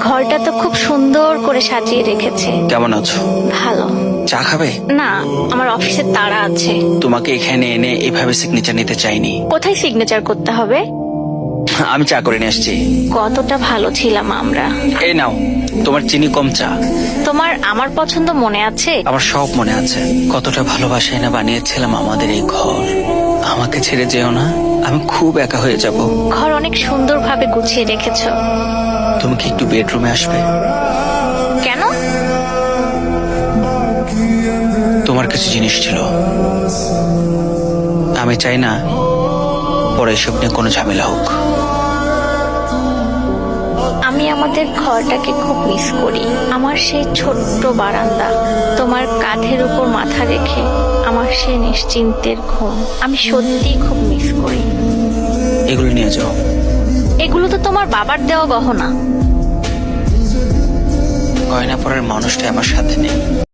ঘরটা তো খুব সুন্দর করে সাজিয়ে রেখেছে। কেমন আছো? ভালো। চা খাবে? না, আমার অফিসের তাড়া আছে। তোমাকে এখানে এনে এভাবে সিগনেচার নিতে চাইনি। কোথায় সিগনেচার করতে হবে? আমি চা করে নিয়ে আসছি। কতটা ভালো ছিলাম আমরা। এই নাও, তোমার চিনি কম চা। তোমার আমার পছন্দ মনে আছে? আমার সব মনে আছে। কতটা ভালোবাসায় না বানিয়েছিলাম আমাদের এই ঘর। আমাকে ছেড়ে যেও না, আমি খুব একা হয়ে যাব। ঘর অনেক সুন্দরভাবে গুছিয়ে রেখেছো। তুমি কি একটু বেডরুমে আসবে? কেন? তোমার কিছু জিনিস ছিল, আমি চাই না পরে এসব নিয়ে কোনো ঝামেলা হোক। আমি আমাদের ঘরটাকে খুব মিস করি। আমার সেই ছোট্ট বারান্দা, তোমার কাঁধের উপর মাথা রেখে আমার সেই নিশ্চিন্তের ঘুম, আমি সত্যিই খুব মিস করি। এগুলো নিয়ে যাও। এগুলো তো তোমার বাবার দেওয়া গহনা। গয়না পরার মানুষটা আমার সাথে নেই।